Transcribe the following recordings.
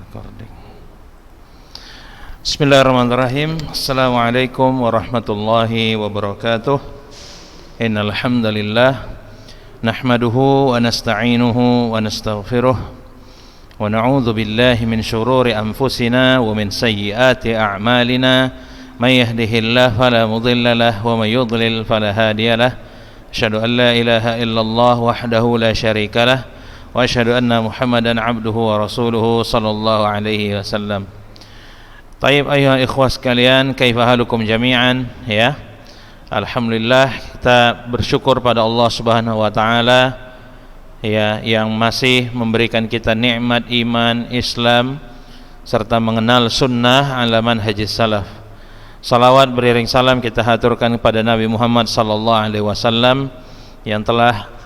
recording. Bismillahirrahmanirrahim. Assalamualaikum warahmatullahi wabarakatuh. Innal hamdalillah nahmaduhu wa nasta'inuhu wa nastaghfiruh wa na'udzu billahi min shururi anfusina wa min sayyiati a'malina may yahdihillahu fala mudilla lahu wa may yudlil fala hadiya lahu. Asyhadu an la ilaha illallah wahdahu la syarika lahu wa asyhadu anna Muhammadan abduhu wa rasuluhu sallallahu alaihi wasallam. Taib ayuhal ikhwah sekalian, kaifa halukum jami'an? Ya, alhamdulillah kita bersyukur pada Allah Subhanahu wa taala ya, yang masih memberikan kita nikmat iman, Islam serta mengenal sunnah ala manhaj salaf. Salawat beriring salam kita haturkan kepada Nabi Muhammad sallallahu alaihi wasallam yang telah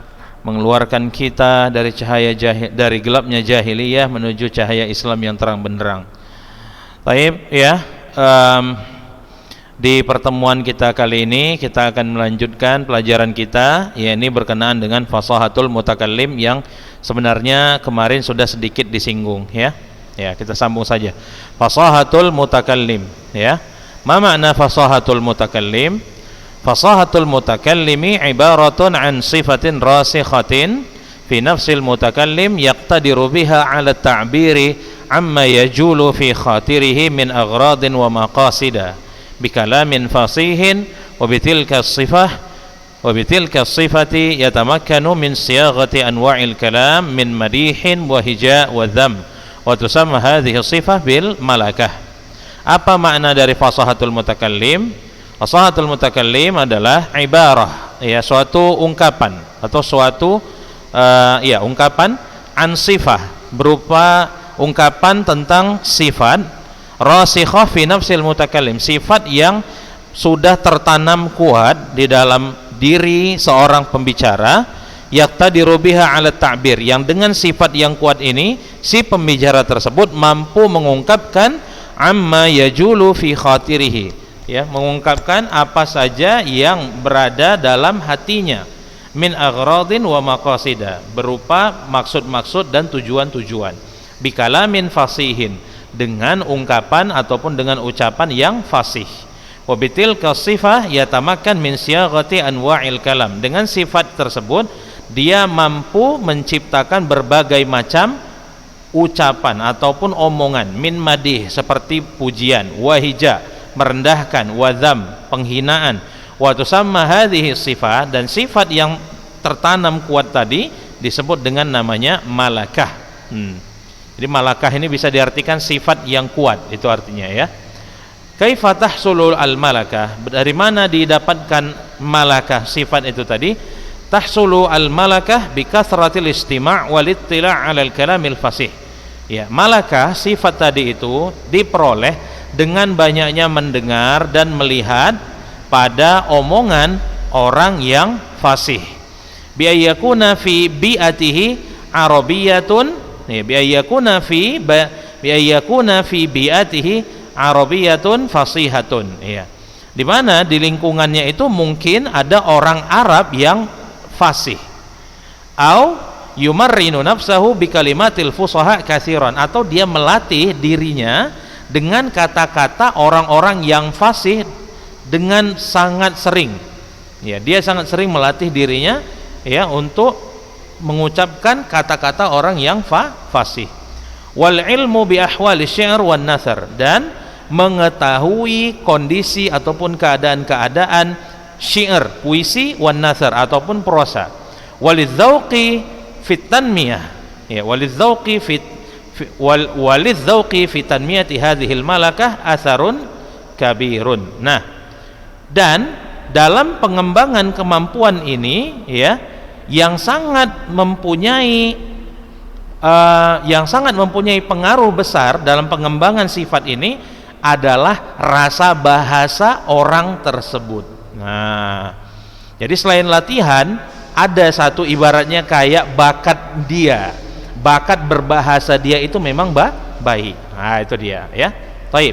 mengeluarkan kita dari dari gelapnya jahiliyah menuju cahaya Islam yang terang benderang. Baik ya, di pertemuan kita kali ini kita akan melanjutkan pelajaran kita, yakni berkenaan dengan fasahatul mutakallim yang sebenarnya kemarin sudah sedikit disinggung ya. Ya, kita sambung saja. Fasahatul mutakallim ya. Ma makna fasahatul mutakallim? Fasahatul mutakallimi ibaratun an sifatin rasikhatin fi nafsil mutakallim yaqtadiru biha ala ta'biri amma yajulu fi khatirihi min aghradin wa maqasida bikalamin fasihin wa bitilka sifati yatamakkanu min siyaghati anwa'il kalam min madihin wa hija' wa dham wa tusamma hadhihi sifah bil malakah. Apa makna dari fasahatul mutakallim? Fasahatul mutakallim adalah ibarah ya, suatu ungkapan atau suatu ungkapan an sifah, berupa ungkapan tentang sifat rasikhah fi nafsil mutakallim, sifat yang sudah tertanam kuat di dalam diri seorang pembicara, yaqtadiru biha ala ta'bir, yang dengan sifat yang kuat ini si pembicara tersebut mampu mengungkapkan amma yajulu fi khatirihi ya, mengungkapkan apa saja yang berada dalam hatinya min aghradin wa maqasida, berupa maksud-maksud dan tujuan-tujuan, bikalamin fasihin, dengan ungkapan ataupun dengan ucapan yang fasih, wa bitilka sifah yatamakkan min siyaghati anwa'il kalam, dengan sifat tersebut dia mampu menciptakan berbagai macam ucapan ataupun omongan, min madih seperti pujian, wahija merendahkan, wadham penghinaan, wa tusamma hadhihi sifat, dan sifat yang tertanam kuat tadi disebut dengan namanya malakah. Jadi malakah ini bisa diartikan sifat yang kuat, itu artinya ya. Kaifa tahsulul al malakah? Dari mana didapatkan malakah, sifat itu tadi? Tahsulu al malakah bi kathratil istima' wal ittila' 'alal kalamil fasih. Ya, malakah sifat tadi itu diperoleh dengan banyaknya mendengar dan melihat pada omongan orang yang fasih. Bi ayyakuna fi bi'atihi arabiyatun, bi ayyakuna fi bi'atihi arabiyatun fasihatun ya. Di mana di lingkungannya itu mungkin ada orang Arab yang fasih. Au yumarrinu nafsahu bi kalimatil fusaha katsiran, atau dia melatih dirinya dengan kata-kata orang-orang yang fasih dengan sangat sering ya, dia sangat sering melatih dirinya ya untuk mengucapkan kata-kata orang yang fasih. Wal ilmu bi ahwali syair wan nasr, dan mengetahui kondisi ataupun keadaan-keadaan syair, puisi, wan nasr ataupun prosa. Walidzauqi fit tanmiyah ya, walidzauqi walidzauqi fi tanmiyati hadhil malakah atharun kabirun. Nah, dan dalam pengembangan kemampuan ini ya, yang sangat mempunyai pengaruh besar dalam pengembangan sifat ini adalah rasa bahasa orang tersebut. Nah, jadi selain latihan, ada satu ibaratnya kayak bakat dia, bakat berbahasa dia itu memang baik. Nah, itu dia ya. Baik.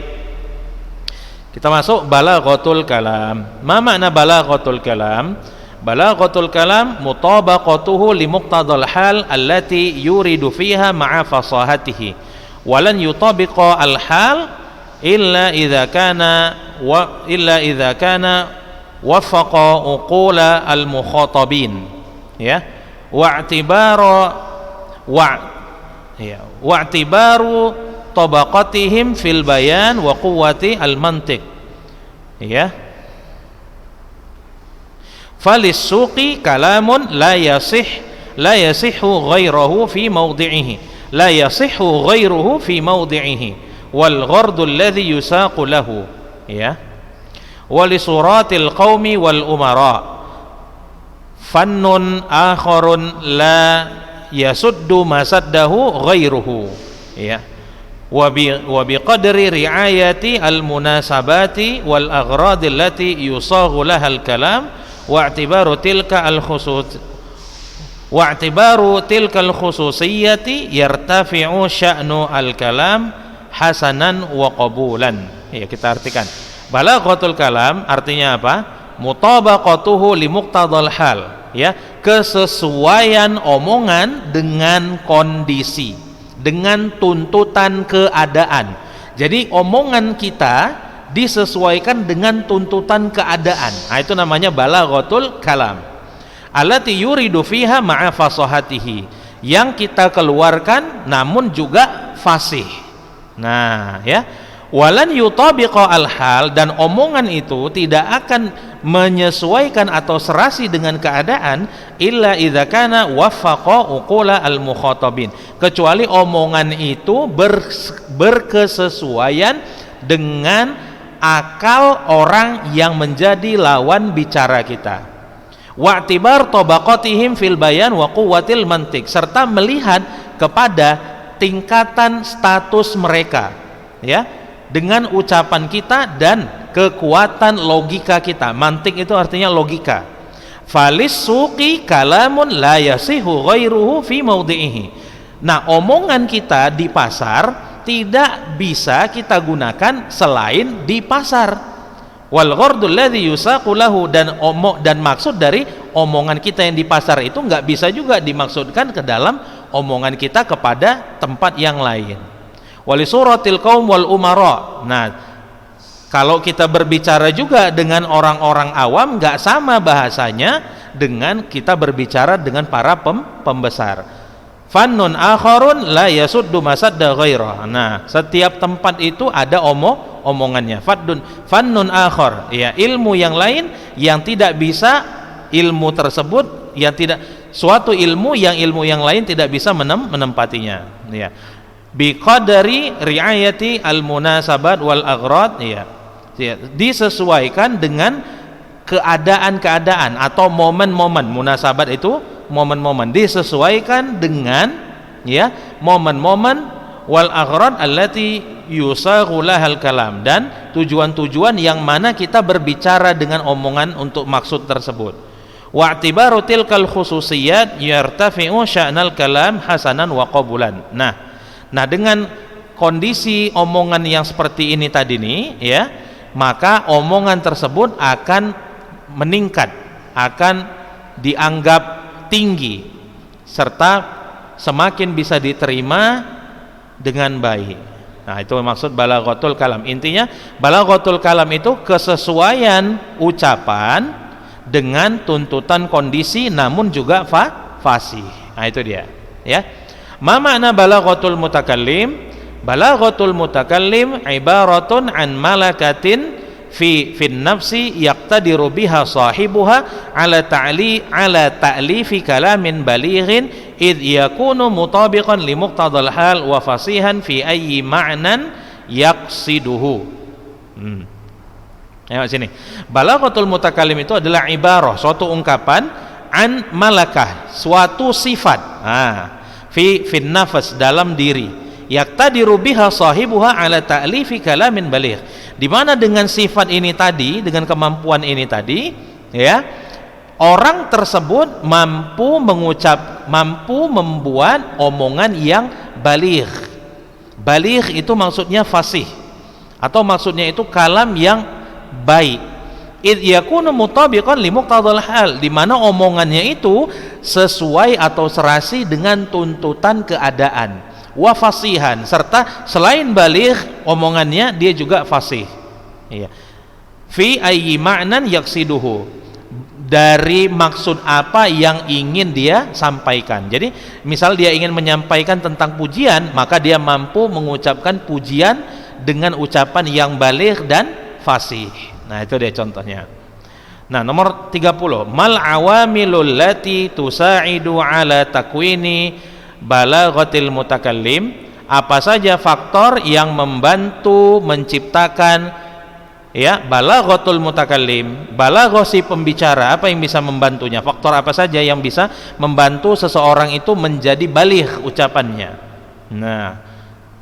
Kita masuk balaghatul kalam. Ma makna balaghatul kalam? Balaghatul kalam mutabaqatuhu li muqtadal hal allati yuridu fiha ma'a fasahatihi walan yutabiqa al-hal illa idza kana wafaqa uqula al-mukhatabin, ya, wa'tibaru tabaqatihim fil bayan wa quwwati al-mantiq, ya. Falis-suqi kalamun la yasihhu ghairuhu fi mawdi'ihi wal ghardu alladhi yusaqu lahu, ya. Walisuratil qaumi wal umara fannun akharun la yasuddu masaddahu ghairuhu, ya. Wa biqadri riayati al munasabati wal aghrad allati yusaghu laha al kalam wa'tibaru tilka al khususiyati yartafi'u sya'nu al kalam hasanan wa qabulan. Ya, kita artikan balaghatul kalam artinya apa? Mutabaqatuhu li muqtadal hal, ya, kesesuaian omongan dengan kondisi, dengan tuntutan keadaan. Jadi omongan kita disesuaikan dengan tuntutan keadaan. Nah, itu namanya balaghatul kalam. Allati yuridu fiha ma'a fasahatihi, yang kita keluarkan namun juga fasih. Nah, ya. Walan yutabiqa al-hal, dan omongan itu tidak akan menyesuaikan atau serasi dengan keadaan illa idza kana waffaqa uqula al-mukhatabin, kecuali omongan itu berkesesuaian dengan akal orang yang menjadi lawan bicara kita. Wa'tibar tabaqatihim fil bayan wa quwwatil mantiq, serta melihat kepada tingkatan status mereka, ya, dengan ucapan kita dan kekuatan logika kita. Mantik itu artinya logika. Falis suqi kalamun la yasihu ghairuhu fi mawdi'ihi. Nah, omongan kita di pasar tidak bisa kita gunakan selain di pasar. Wal ghardul ladzi yusaqu lahu, dan maksud dari omongan kita yang di pasar itu nggak bisa juga dimaksudkan ke dalam omongan kita kepada tempat yang lain. Walisuratil qaum wal umara. Nah, kalau kita berbicara juga dengan orang-orang awam, nggak sama bahasanya dengan kita berbicara dengan para pembesar. Fannun akharun la yasuddu masadda ghairah. Nah, setiap tempat itu ada omongannya. Fannun akhar, ya, ilmu yang lain yang tidak bisa ilmu tersebut, yang tidak, suatu ilmu yang lain tidak bisa menempatinya, ya. Biqadari riayati al-munasabat wal aghrad, ya, disesuaikan dengan keadaan-keadaan atau momen-momen. Munasabat itu momen-momen, disesuaikan dengan, ya, momen-momen, wal aghrad allati yusaghu lahal kalam, dan tujuan-tujuan yang mana kita berbicara dengan omongan untuk maksud tersebut. Wa'tibaru tilkal khususiyat yartafi'u sya'nal kalam hasanan wa qabulan. Nah, dengan kondisi omongan yang seperti ini tadi nih, ya, maka omongan tersebut akan meningkat, akan dianggap tinggi, serta semakin bisa diterima dengan baik. Nah, itu maksud balaghatul kalam. Intinya balaghatul kalam itu kesesuaian ucapan dengan tuntutan kondisi namun juga fasih. Nah, itu dia, ya. Ma makna balaghatul mutakallim? Balaghatul mutakallim ibaratun an malakatin fi nafsi yaqtadiru biha sahibuha ala ta'lifi kalamin balighin id yakunu mutabiqan li muqtadal hal wa fasihan fi ayyi ma'nan yaqsiduhu. Ayo sini. Balaghatul mutakallim itu adalah ibarah, suatu ungkapan, an malakah, suatu sifat. Fi nafas, dalam diri, yaqtadiru biha sahibuha ala ta'lifi kalamin baligh, di mana dengan sifat ini tadi, dengan kemampuan ini tadi, ya, orang tersebut mampu membuat omongan yang baligh. Baligh itu maksudnya fasih, atau maksudnya itu kalam yang baik. Id yakunu mutabiqan li muqtadal hal, di mana omongannya itu sesuai atau serasi dengan tuntutan keadaan. wa fasihan, serta selain baligh omongannya dia juga fasih. Iya. Fi ayyi ma'nan yaqsiduhu, dari maksud apa yang ingin dia sampaikan. Jadi misal dia ingin menyampaikan tentang pujian, maka dia mampu mengucapkan pujian dengan ucapan yang baligh dan fasih. Nah, itu dia contohnya. Nah, nomor 30, mal awamilul lati tusa'idu ala takwini balaghatil mutakallim, apa saja faktor yang membantu menciptakan ya balaghatul mutakallim, balaghah si pembicara, apa yang bisa membantunya, faktor apa saja yang bisa membantu seseorang itu menjadi baligh ucapannya. Nah,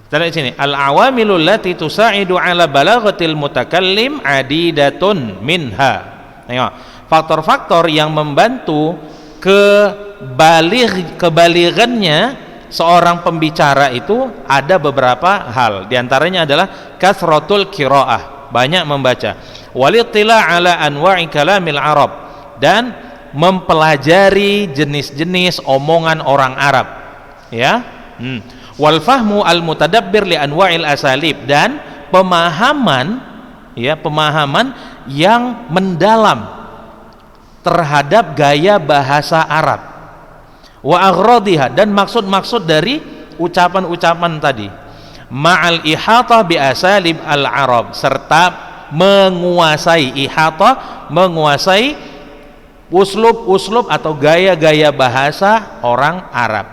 kita lihat sini, al awamilul lati tusa'idu ala balaghatil mutakallim adidatun minha. Tengok, faktor-faktor yang membantu kebalighannya seorang pembicara itu ada beberapa hal. Di antaranya adalah kasratul qiraah, banyak membaca, walittila ala anwa'i kalamil Arab, dan mempelajari jenis-jenis omongan orang Arab, ya. Wal fahmu al mutadabbir li anwa'il asalib, dan pemahaman yang mendalam terhadap gaya bahasa Arab, wa aghradiha, dan maksud-maksud dari ucapan-ucapan tadi, ma'al ihatah bi asalib al-Arab, serta menguasai uslub-uslub atau gaya-gaya bahasa orang Arab,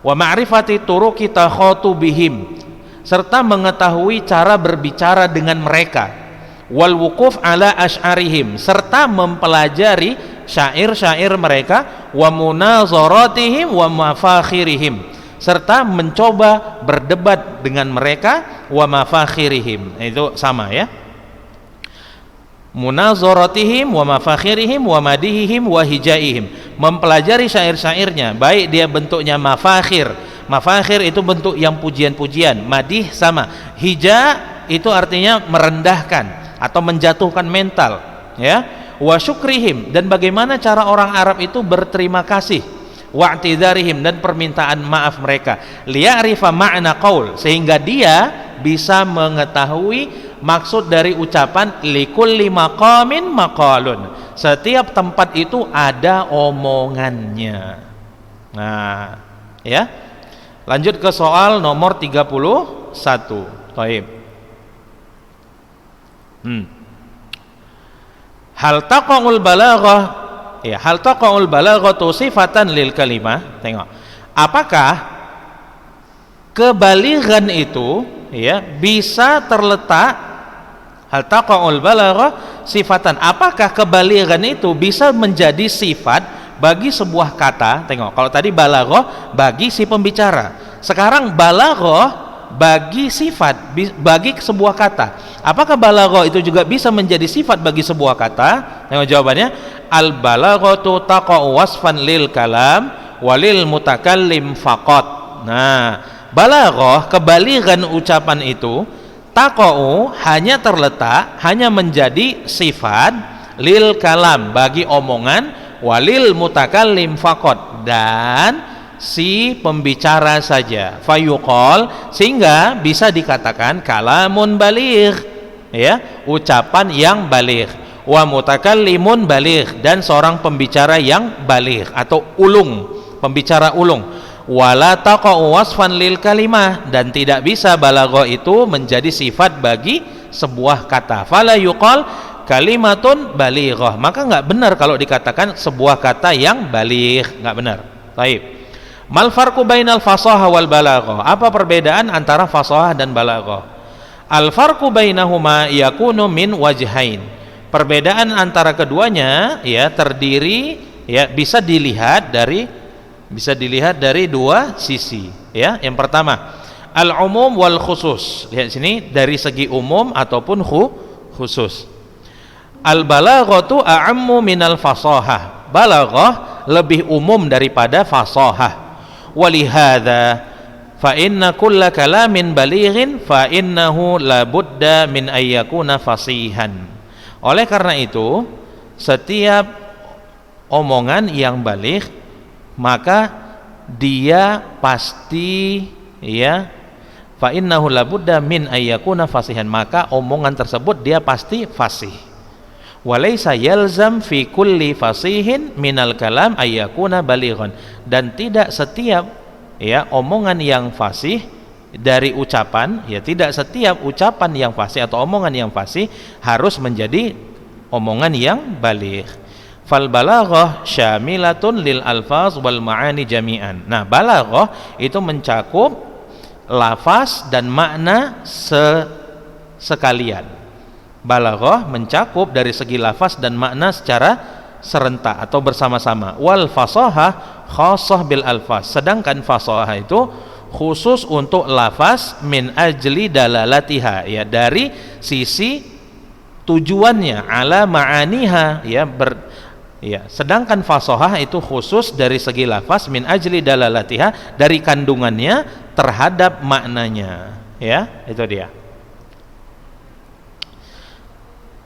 wa ma'rifati turuqi takhatubihim, serta mengetahui cara berbicara dengan mereka, wal wukuf ala asy'arihim, serta mempelajari syair-syair mereka, wa munazaratihim wa mafakhirihim, serta mencoba berdebat dengan mereka, wa mafakhirihim, itu sama ya, munazaratihim wa mafakhirihim wa madihihim wa hijaihim, mempelajari syair-syairnya, baik dia bentuknya mafakhir itu bentuk yang pujian-pujian, madih sama, hija itu artinya merendahkan atau menjatuhkan mental, ya, wa syukrihim, dan bagaimana cara orang Arab itu berterima kasih, wa i'tidzarihim, dan permintaan maaf mereka, liya'rifa ma'na qaul, sehingga dia bisa mengetahui maksud dari ucapan likulli maqamin maqalun, setiap tempat itu ada omongannya. Nah, ya. Lanjut ke soal nomor 31. Baik. Hal taqa'ul balaghah, ya, hal taqa'ul balaghatu sifatan lil kalimah. Tengok, apakah kebalighan itu ya bisa terletak, hal taqa'ul balaghah sifatan, apakah kebalighan itu bisa menjadi sifat bagi sebuah kata. Tengok, kalau tadi balaghah bagi si pembicara, sekarang balaghah bagi sifat, bagi sebuah kata. Apakah balaghah itu juga bisa menjadi sifat bagi sebuah kata? Tengok jawabannya, al balaghatu taqa'u wasfan lil kalam walil mutakallim faqat. Nah, balaghah, kebalighan ucapan itu, taqa'u hanya terletak, hanya menjadi sifat, lil kalam bagi omongan, walil mutakallim faqat, dan si pembicara saja, fayuqal, sehingga bisa dikatakan kalamun baligh, ya, ucapan yang baligh, wa mutakallimun baligh, dan seorang pembicara yang baligh atau ulung, pembicara ulung, wala taqa'u wasfan lil kalimah, dan tidak bisa balaghah itu menjadi sifat bagi sebuah kata, fala yuqal kalimatun balighah, maka enggak benar kalau dikatakan sebuah kata yang baligh, enggak benar. Baik. Mal farqu bainal fasahah wal balaghah, apa perbedaan antara fasahah dan balaghah? Al farqu bainahuma yakunu min wajhain, perbedaan antara keduanya ya terdiri, ya, bisa dilihat dari dua sisi, ya. Yang pertama, al umum wal khusus, lihat sini, dari segi umum ataupun khusus. Al balaghatu a'ammu minal fasahah, balaghah lebih umum daripada fasahah. Walihada fa inna kulla kalamin balighin fa innahu la budda min ayyakuna fasihan. Oleh karena itu, setiap omongan yang baligh maka dia pasti ya, fa innahu labudda min ayyakuna fasihan, maka omongan tersebut dia pasti fasih. Walaysa yalzam fi kulli fasihin minal kalam ayyakuna balighan, dan tidak setiap ya omongan yang fasih dari ucapan, ya tidak setiap ucapan yang fasih atau omongan yang fasih harus menjadi omongan yang baligh. Fal balaghah syamilatun lil alfaz wal ma'ani jami'an. Nah, balaghah itu mencakup lafaz dan makna sekalian. Balaghah mencakup dari segi lafaz dan makna secara serentak atau bersama-sama. Wal fasahah khassah bil alfaz. Sedangkan fasahah itu khusus untuk lafaz min ajli dalalatiha, ya dari sisi tujuannya, ala ma'aniha, ya ya, sedangkan fasahah itu khusus dari segi lafaz min ajli dalalatiha, dari kandungannya terhadap maknanya, ya, itu dia.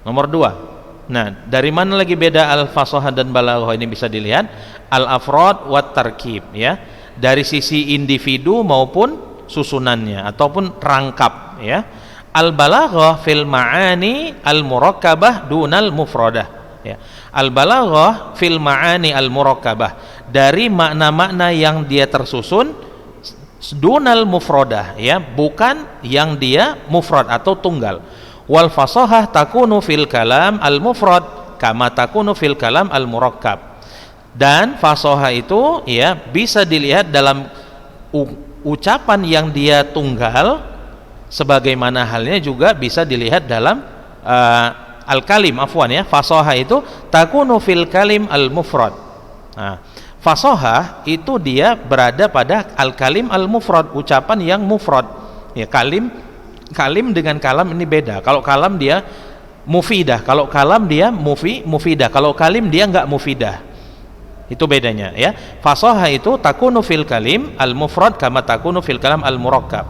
Nomor 2. Nah, dari mana lagi beda al-fasahah dan balaghah ini bisa dilihat al-afrad wat tarkib, ya, dari sisi individu maupun susunannya ataupun rangkap, ya. Al-balaghah fil ma'ani al-murakkabah dunal mufradah, ya. Al-balaghah fil ma'ani al-murakkabah, dari makna-makna yang dia tersusun, dunal mufradah, ya, bukan yang dia mufrad atau tunggal. Wal fasahah takunu fil kalam al-mufrad kama takunu fil kalam al-murakkab. Dan fasahah itu, ya, bisa dilihat dalam ucapan yang dia tunggal, sebagaimana halnya juga bisa dilihat dalam al-kalim, afwan, ya, fasahah itu takunu fil kalim al-mufrad. Nah, fasahah itu dia berada pada al-kalim al-mufrad, ucapan yang mufrad, ya. Kalim dengan kalam ini beda. Kalau kalam dia mufidah, kalau kalam dia mufidah, kalau kalim dia enggak mufidah. Itu bedanya, ya. Fasahah itu takunu fil kalim al-mufrad kama takunu fil kalam al-murakkab.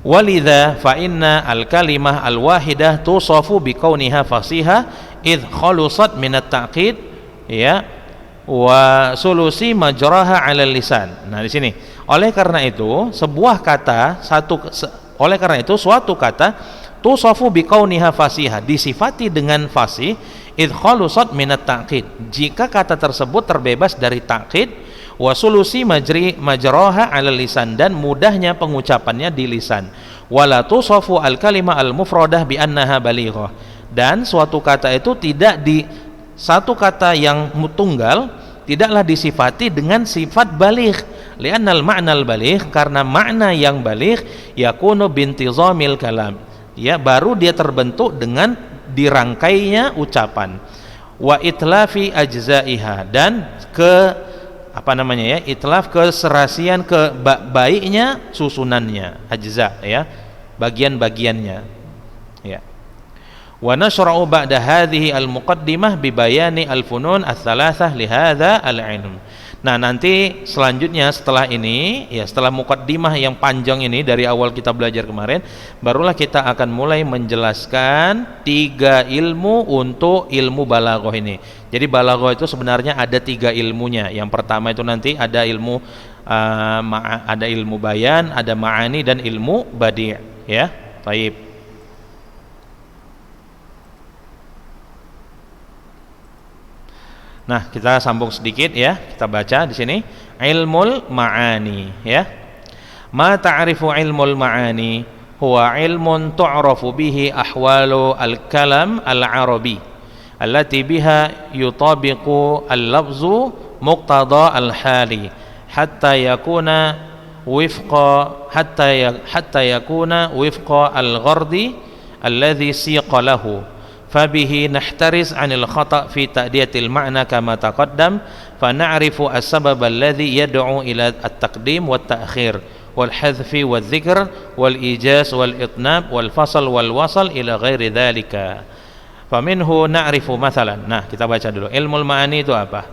Walidha fa inna al-kalimah al-wahidah tusafu biqauniha fasihah idh khalusat min at-ta'qid, ya, wa sulusi majraha 'ala lisan. Nah, di sini oleh karena itu suatu kata tusafu biqauniha fasihah, disifati dengan fasih, idh khalusat min at-ta'qid, jika kata tersebut terbebas dari ta'qid, wa sulusi majraha 'ala lisan, dan mudahnya pengucapannya di lisan. Wala tusafu al-kalimah al-mufradah bi annaha balighah, dan suatu kata itu satu kata yang tunggal tidaklah disifati dengan sifat baligh, li'annal ma'nal baligh, karena makna yang baligh yakunu bintizamil kalam, ya, baru dia terbentuk dengan dirangkainya ucapan, wa itlafi ajzaiha, dan itlaf, keserasian, baiknya susunannya, ajza, ya, bagian-bagiannya, ya. Wa nashra'u ba'da hadhihi al-muqaddimah bi bayani al-funun ats-tsalatsah li hadza al-'ilm. Nah, nanti selanjutnya setelah ini, ya, setelah muqaddimah yang panjang ini dari awal kita belajar kemarin, barulah kita akan mulai menjelaskan 3 ilmu untuk ilmu balaghah ini. Jadi balaghah itu sebenarnya ada 3 ilmunya. Yang pertama itu nanti ada ilmu bayan, ada ma'ani, dan ilmu badi', ya. Baik. Nah, kita sambung sedikit, ya. Kita baca di sini ilmul ma'ani, ya. Ma ta'rifu ilmul ma'ani huwa ilmun tu'rafu bihi ahwalu al-kalam al-arabi allati biha yutabiqu al-lafzu muqtada al-hali hatta yakuna wifqa al-ghardi alladhi siqa lahu. فبه نحترز عن الخطأ في تأدية المعنى كما تقدم فنعرف السبب الذي يدعو إلى التقديم والتأخير والحذف والذكر والإيجاز والإطناب والفصل والوصل إلى غير ذلك. فمنه نعرف مثلا. Nah, kita baca dulu. Ilmu ma'ani itu apa?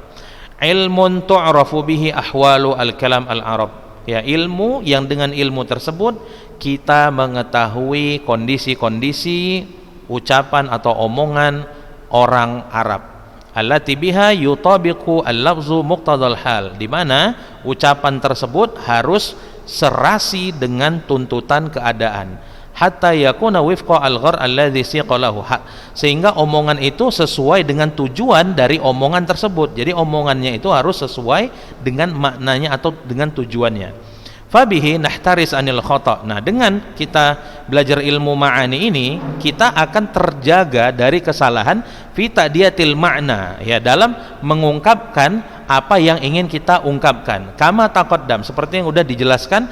Ilmun tu'rafu bihi ahwalu al-kalam al-arab. Ya, ilmu yang dengan ilmu tersebut kita mengetahui kondisi-kondisi ucapan atau omongan orang Arab, allati biha yutabiqu al-lafzu muqtadal hal, di mana ucapan tersebut harus serasi dengan tuntutan keadaan, hatta yakuna wifqa al-ghar alladhi siqalahu, sehingga omongan itu sesuai dengan tujuan dari omongan tersebut. Jadi omongannya itu harus sesuai dengan maknanya atau dengan tujuannya. Fabihi nahtaris anil khata. Nah, dengan kita belajar ilmu ma'ani ini, kita akan terjaga dari kesalahan fi ta'diyatil ma'na, ya, dalam mengungkapkan apa yang ingin kita ungkapkan. Kama taqaddam, seperti yang sudah dijelaskan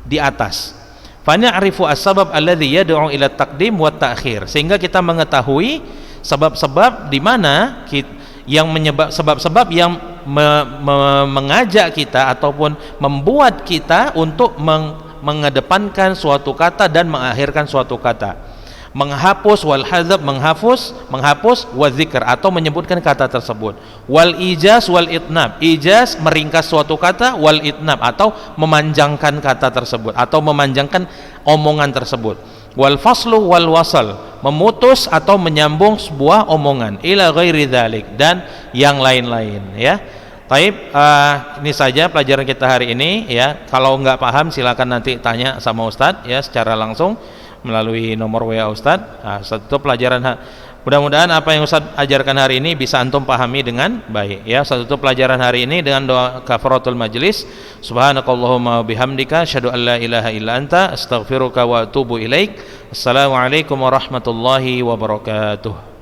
di atas. Fana'rifu as-sabab alladhi yad'u ila taqdim wa ta'khir, sehingga kita mengetahui sebab-sebab di mana yang menyebab, sebab-sebab yang mengajak kita ataupun membuat kita untuk mengedepankan suatu kata dan mengakhirkan suatu kata. Menghapus wal hadzab, menghapus wa dzikr, atau menyebutkan kata tersebut. Wal ijaz wal itnab, ijaz meringkas suatu kata, wal itnab atau memanjangkan kata tersebut atau memanjangkan omongan tersebut. Wal faslu wal wasal, memutus atau menyambung sebuah omongan, ila ghairi dzalik, dan yang lain-lain, ya. Taib, ini saja pelajaran kita hari ini, ya. Kalau nggak paham silakan nanti tanya sama Ustadz, ya, secara langsung melalui nomor WA Ustadz. Nah, satu pelajaran, mudah-mudahan apa yang Ustadz ajarkan hari ini bisa antum pahami dengan baik, ya. Satu pelajaran hari ini dengan doa kafaratul majlis. Subhanakallahumma bihamdika asyhadu an la ilaha illa anta astaghfiruka wa atubu ilaik. Assalamualaikum warahmatullahi wabarakatuh.